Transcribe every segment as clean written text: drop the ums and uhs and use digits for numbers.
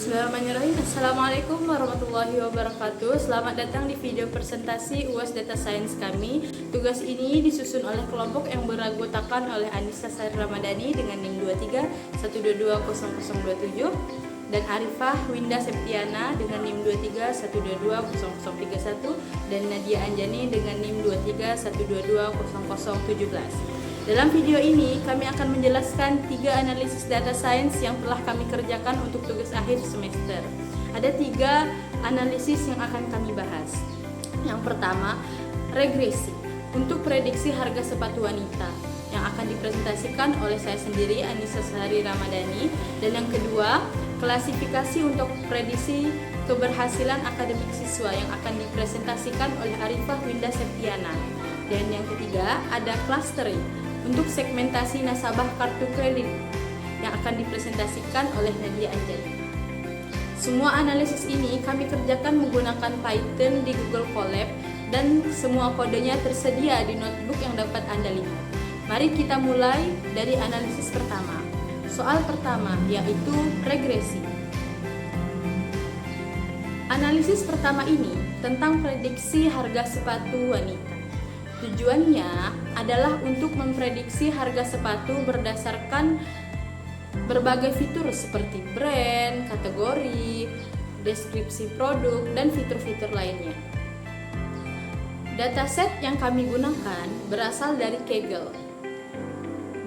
Bismillahirrahmanirrahim. Assalamualaikum warahmatullahi wabarakatuh. Selamat datang di video presentasi UAS Data Science kami. Tugas ini disusun oleh kelompok yang beranggotakan oleh Anissa Sari Ramadhani dengan NIM 23 1220027 dan Arifah Winda Septiana dengan NIM 23 1220031 dan Nadia Anjani dengan NIM 23 1220017. Dalam video ini, kami akan menjelaskan 3 analisis data science yang telah kami kerjakan untuk tugas akhir semester. Ada 3 analisis yang akan kami bahas. Yang pertama, regresi untuk prediksi harga sepatu wanita yang akan dipresentasikan oleh saya sendiri, Anissa Sari Ramadhani. Dan yang kedua, klasifikasi untuk prediksi keberhasilan akademik siswa yang akan dipresentasikan oleh Arifah Winda Septiana. Dan yang ketiga, ada clustering untuk segmentasi nasabah kartu kredit yang akan dipresentasikan oleh Nadia Anjani. Semua analisis ini kami kerjakan menggunakan Python di Google Colab dan semua kodenya tersedia di notebook yang dapat Anda lihat. Mari kita mulai dari analisis pertama. Soal pertama yaitu regresi. Analisis pertama ini tentang prediksi harga sepatu wanita. Tujuannya adalah untuk memprediksi harga sepatu berdasarkan berbagai fitur seperti brand, kategori, deskripsi produk, dan fitur-fitur lainnya. Dataset yang kami gunakan berasal dari Kaggle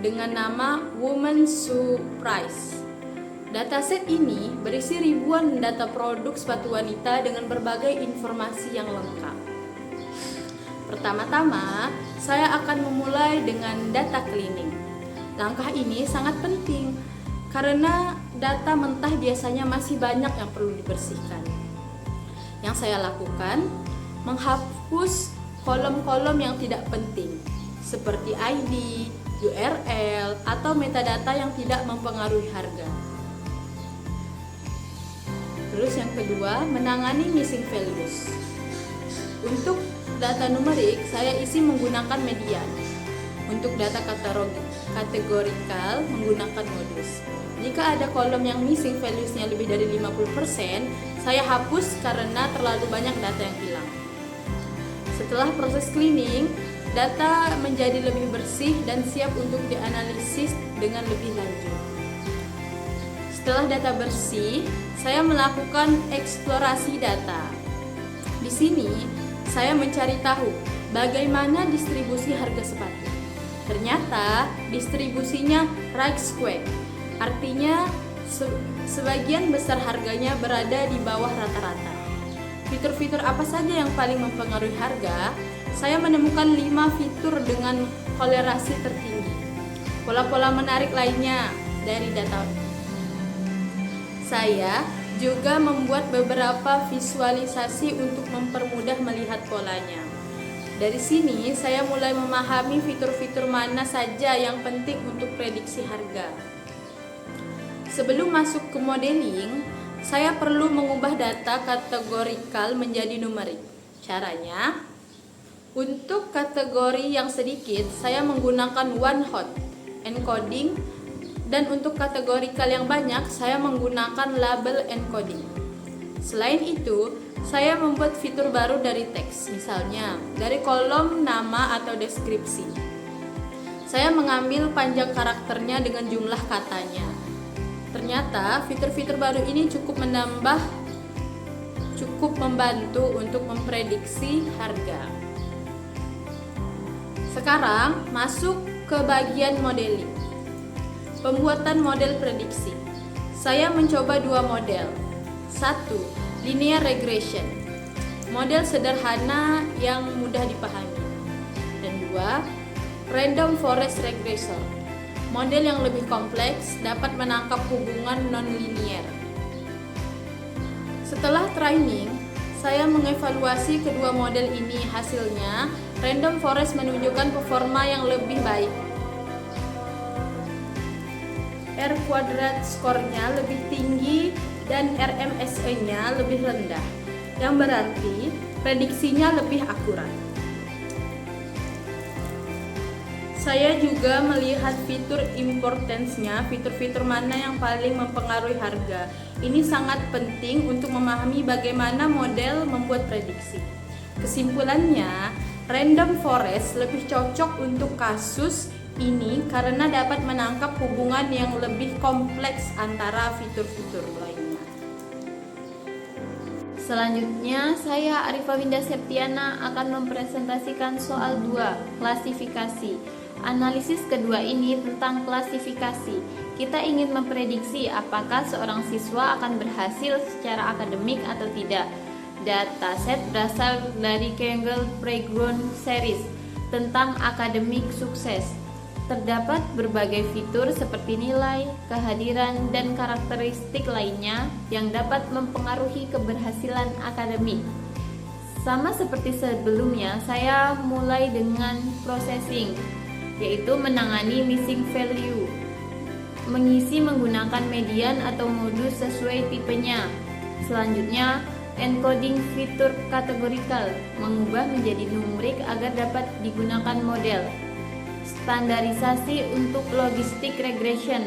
dengan nama Women's Shoe Price. Dataset ini berisi ribuan data produk sepatu wanita dengan berbagai informasi yang lengkap. Pertama-tama, saya akan memulai dengan data cleaning. Langkah ini sangat penting karena data mentah biasanya masih banyak yang perlu dibersihkan. Yang saya lakukan, menghapus kolom-kolom yang tidak penting seperti ID, URL, atau metadata yang tidak mempengaruhi harga. Terus yang kedua, menangani missing values. Untuk data numerik, saya isi menggunakan median. Untuk data kategorikal, menggunakan modus. Jika ada kolom yang missing values-nya lebih dari 50%, saya hapus karena terlalu banyak data yang hilang. Setelah proses cleaning, data menjadi lebih bersih dan siap untuk dianalisis dengan lebih lanjut. Setelah data bersih, saya melakukan eksplorasi data. Di sini, saya mencari tahu bagaimana distribusi harga sepatu. Ternyata distribusinya right square, artinya sebagian besar harganya berada di bawah rata-rata. Fitur-fitur apa saja yang paling mempengaruhi harga? Saya menemukan 5 fitur dengan kolerasi tertinggi. Pola-pola menarik lainnya dari data. Saya juga membuat beberapa visualisasi untuk mempermudah melihat polanya. Dari sini, saya mulai memahami fitur-fitur mana saja yang penting untuk prediksi harga. Sebelum masuk ke modeling, saya perlu mengubah data kategorikal menjadi numerik. Caranya, untuk kategori yang sedikit, saya menggunakan one hot encoding. Dan untuk kategorikal yang banyak, saya menggunakan label encoding. Selain itu, saya membuat fitur baru dari teks, misalnya dari kolom nama atau deskripsi. Saya mengambil panjang karakternya dengan jumlah katanya. Ternyata fitur-fitur baru ini cukup membantu untuk memprediksi harga. Sekarang masuk ke bagian modeling. Pembuatan model prediksi. Saya mencoba 2 model. 1. Linear regression. Model sederhana yang mudah dipahami. Dan 2. Random forest regression. Model yang lebih kompleks dapat menangkap hubungan non-linear. Setelah training, saya mengevaluasi kedua model ini. Hasilnya, random forest menunjukkan performa yang lebih baik. R kuadrat skornya lebih tinggi dan RMSE-nya lebih rendah, yang berarti prediksinya lebih akurat. Saya juga melihat fitur importance-nya, fitur-fitur mana yang paling mempengaruhi harga. Ini sangat penting untuk memahami bagaimana model membuat prediksi. Kesimpulannya, random forest lebih cocok untuk kasus ini karena dapat menangkap hubungan yang lebih kompleks antara fitur-fitur lainnya. Selanjutnya, saya Arifa Winda Septiana akan mempresentasikan soal 2, klasifikasi. Analisis kedua ini tentang klasifikasi. Kita ingin memprediksi apakah seorang siswa akan berhasil secara akademik atau tidak. Dataset berasal dari Kaggle Playground Series tentang akademik sukses. Terdapat berbagai fitur seperti nilai, kehadiran, dan karakteristik lainnya yang dapat mempengaruhi keberhasilan akademik. Sama seperti sebelumnya, saya mulai dengan processing, yaitu menangani missing value, mengisi menggunakan median atau modus sesuai tipenya. Selanjutnya, encoding fitur kategorikal, mengubah menjadi numerik agar dapat digunakan model. Standarisasi untuk logistic regression.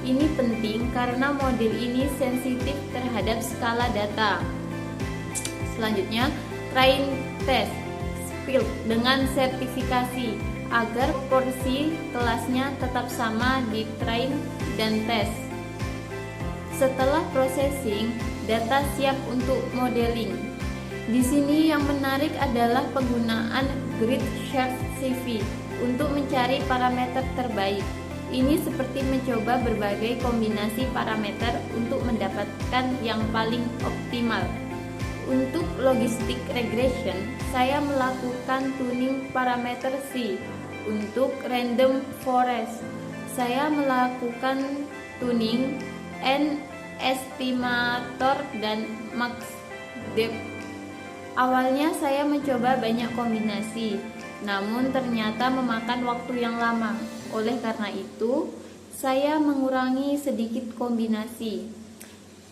Ini penting karena model ini sensitif terhadap skala data. Selanjutnya, train test split dengan sertifikasi agar porsi kelasnya tetap sama di train dan test. Setelah processing, data siap untuk modeling. Di sini yang menarik adalah penggunaan grid search CV untuk mencari parameter terbaik. Ini seperti mencoba berbagai kombinasi parameter untuk mendapatkan yang paling optimal. Untuk logistic regression, saya melakukan tuning parameter C. Untuk random forest, saya melakukan tuning N estimator dan max depth. Awalnya saya mencoba banyak kombinasi, namun ternyata memakan waktu yang lama. Oleh karena itu, saya mengurangi sedikit kombinasi.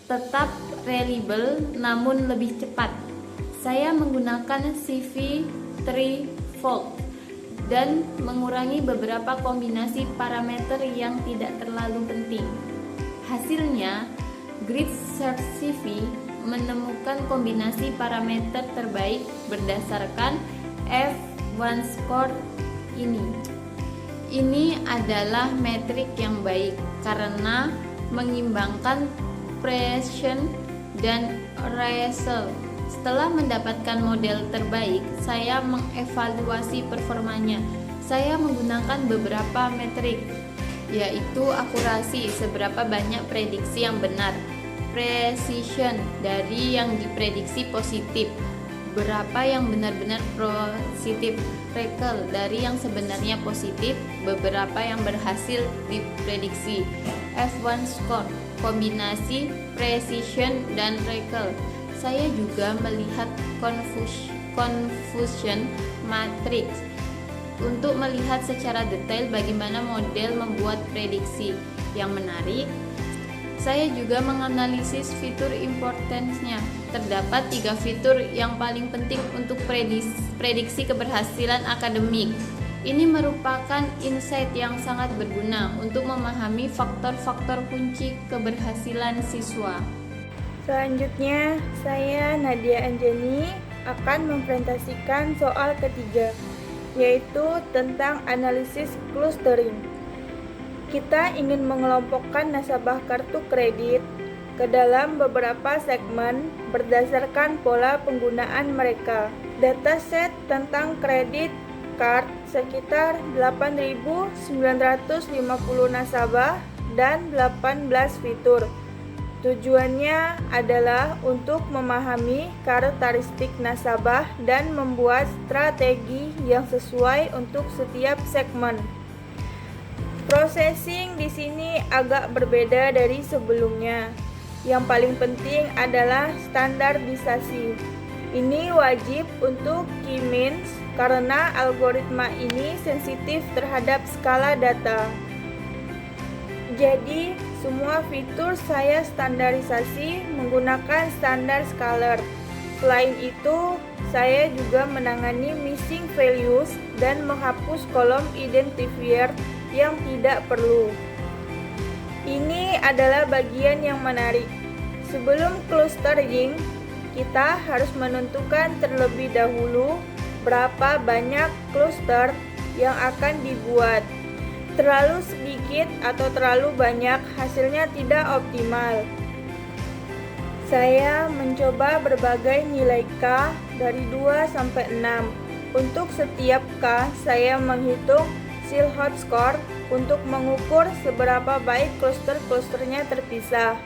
Tetap reliable namun lebih cepat. Saya menggunakan CV threefold dan mengurangi beberapa kombinasi parameter yang tidak terlalu penting. Hasilnya, Grid Search CV menemukan kombinasi parameter terbaik berdasarkan F1 score ini. Ini adalah metrik yang baik karena mengimbangkan precision dan result. Setelah mendapatkan model terbaik, saya mengevaluasi performanya. Saya menggunakan beberapa metrik, yaitu akurasi, seberapa banyak prediksi yang benar, precision, dari yang diprediksi positif, berapa yang benar-benar positif, recall, dari yang sebenarnya positif, beberapa yang berhasil diprediksi. F1 score, kombinasi precision dan recall. Saya juga melihat confusion matrix untuk melihat secara detail bagaimana model membuat prediksi. Yang menarik, saya juga menganalisis fitur importance-nya. Terdapat 3 fitur yang paling penting untuk prediksi keberhasilan akademik. Ini merupakan insight yang sangat berguna untuk memahami faktor-faktor kunci keberhasilan siswa. Selanjutnya, saya Nadia Anjani akan mempresentasikan soal ketiga, yaitu tentang analisis clustering. Kita ingin mengelompokkan nasabah kartu kredit ke dalam beberapa segmen berdasarkan pola penggunaan mereka. Dataset tentang kredit card sekitar 8.950 nasabah dan 18 fitur. Tujuannya adalah untuk memahami karakteristik nasabah dan membuat strategi yang sesuai untuk setiap segmen. Processing di sini agak berbeda dari sebelumnya. Yang paling penting adalah standarisasi. Ini wajib untuk K-means karena algoritma ini sensitif terhadap skala data. Jadi, semua fitur saya standarisasi menggunakan standar scalar. Selain itu, saya juga menangani missing values dan menghapus kolom identifier yang tidak perlu. Ini adalah bagian yang menarik. Sebelum clustering, kita harus menentukan terlebih dahulu berapa banyak cluster yang akan dibuat. Terlalu sedikit atau terlalu banyak hasilnya tidak optimal. Saya mencoba berbagai nilai K dari 2 sampai 6. Untuk setiap K, saya menghitung Silhouette score untuk mengukur seberapa baik cluster-clusternya terpisah.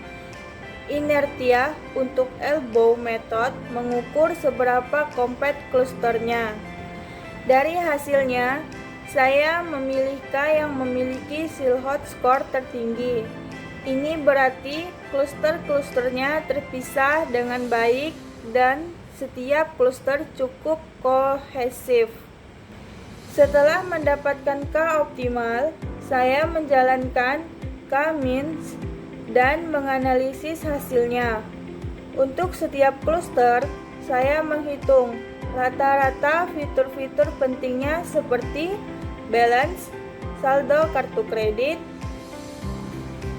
Inertia untuk elbow method mengukur seberapa compact clusternya. Dari hasilnya, saya memilih K yang memiliki Silhouette score tertinggi. Ini berarti cluster-clusternya terpisah dengan baik dan setiap cluster cukup kohesif. Setelah mendapatkan K optimal, saya menjalankan K-means dan menganalisis hasilnya. Untuk setiap cluster, saya menghitung rata-rata fitur-fitur pentingnya seperti balance, saldo kartu kredit,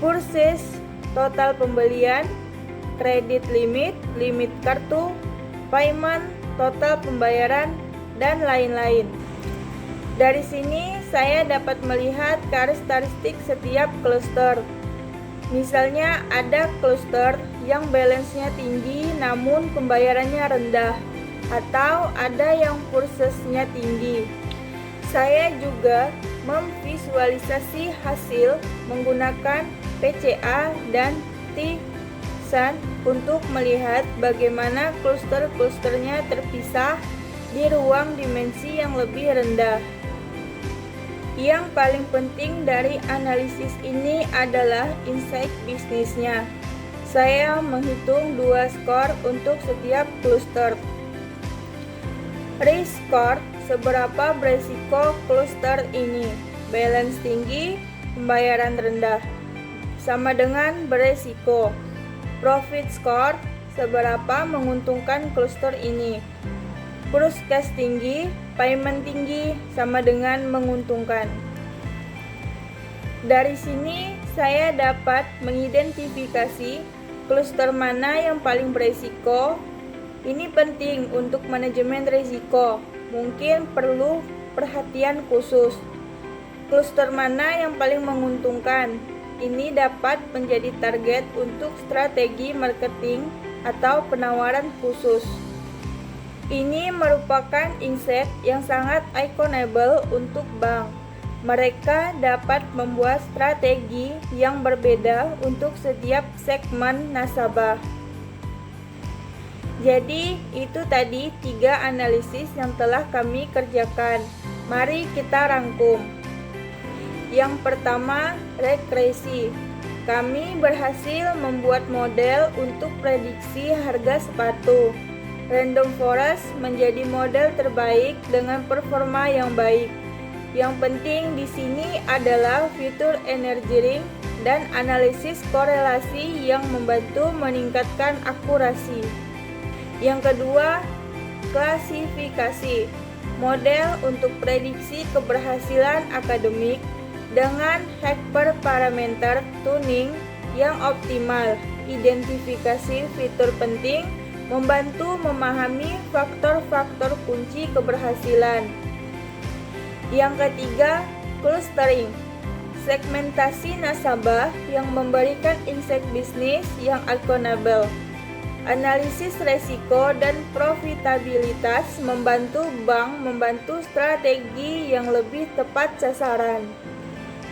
purchase, total pembelian, kredit limit, limit kartu, payment, total pembayaran, dan lain-lain. Dari sini saya dapat melihat karakteristik setiap cluster. Misalnya ada cluster yang balance-nya tinggi namun pembayarannya rendah, atau ada yang purchase-nya tinggi. Saya juga memvisualisasi hasil menggunakan PCA dan T-SAN untuk melihat bagaimana cluster-clusternya terpisah di ruang dimensi yang lebih rendah. Yang paling penting dari analisis ini adalah insight bisnisnya. Saya menghitung 2 skor untuk setiap cluster. Risk score, seberapa beresiko cluster ini. Balance tinggi, pembayaran rendah, sama dengan beresiko. Profit score, seberapa menguntungkan cluster ini. Purchase tinggi, payment tinggi, sama dengan menguntungkan. Dari sini saya dapat mengidentifikasi cluster mana yang paling beresiko. Ini penting untuk manajemen risiko, mungkin perlu perhatian khusus. Cluster mana yang paling menguntungkan? Ini dapat menjadi target untuk strategi marketing atau penawaran khusus. Ini merupakan insight yang sangat actionable untuk bank. Mereka dapat membuat strategi yang berbeda untuk setiap segmen nasabah. Jadi, itu tadi 3 analisis yang telah kami kerjakan. Mari kita rangkum. Yang pertama, regresi. Kami berhasil membuat model untuk prediksi harga sepatu. Random Forest menjadi model terbaik dengan performa yang baik. Yang penting di sini adalah fitur energy ring dan analisis korelasi yang membantu meningkatkan akurasi. Yang kedua, klasifikasi. Model untuk prediksi keberhasilan akademik dengan hyperparameter tuning yang optimal. Identifikasi fitur penting membantu memahami faktor-faktor kunci keberhasilan. Yang ketiga, clustering. Segmentasi nasabah yang memberikan insight bisnis yang actionable. Analisis resiko dan profitabilitas membantu bank membantu strategi yang lebih tepat sasaran.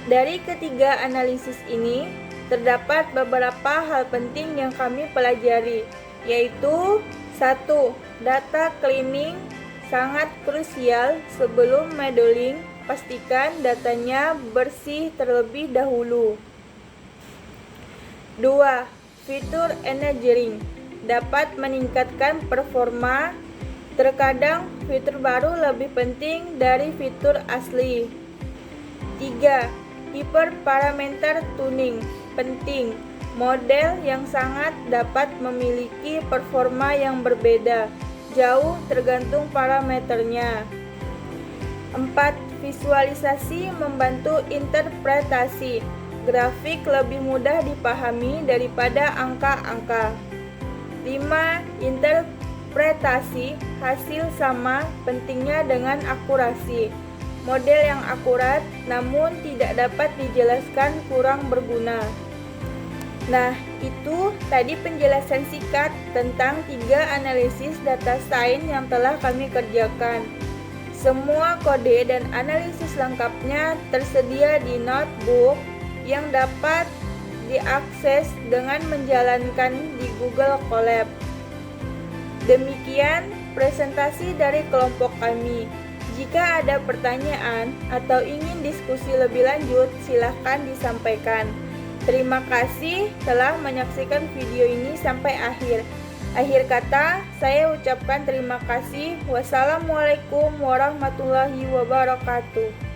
Dari ketiga analisis ini, terdapat beberapa hal penting yang kami pelajari, yaitu 1. Data cleaning sangat krusial. Sebelum modeling, pastikan datanya bersih terlebih dahulu. 2. Fitur energy ring dapat meningkatkan performa. Terkadang fitur baru lebih penting dari fitur asli. 3. Hyperparameter tuning penting. model yang sangat dapat memiliki performa yang berbeda, jauh tergantung parameternya. 4. Visualisasi membantu interpretasi. Grafik lebih mudah dipahami daripada angka-angka. 5. Interpretasi hasil sama pentingnya dengan akurasi. Model yang akurat namun tidak dapat dijelaskan kurang berguna. Nah, itu tadi penjelasan singkat tentang 3 analisis data science yang telah kami kerjakan. Semua kode dan analisis lengkapnya tersedia di notebook yang dapat diakses dengan menjalankan di Google Colab. Demikian presentasi dari kelompok kami. Jika ada pertanyaan atau ingin diskusi lebih lanjut, silahkan disampaikan. Terima kasih telah menyaksikan video ini sampai akhir. Akhir kata, saya ucapkan terima kasih. Wassalamualaikum warahmatullahi wabarakatuh.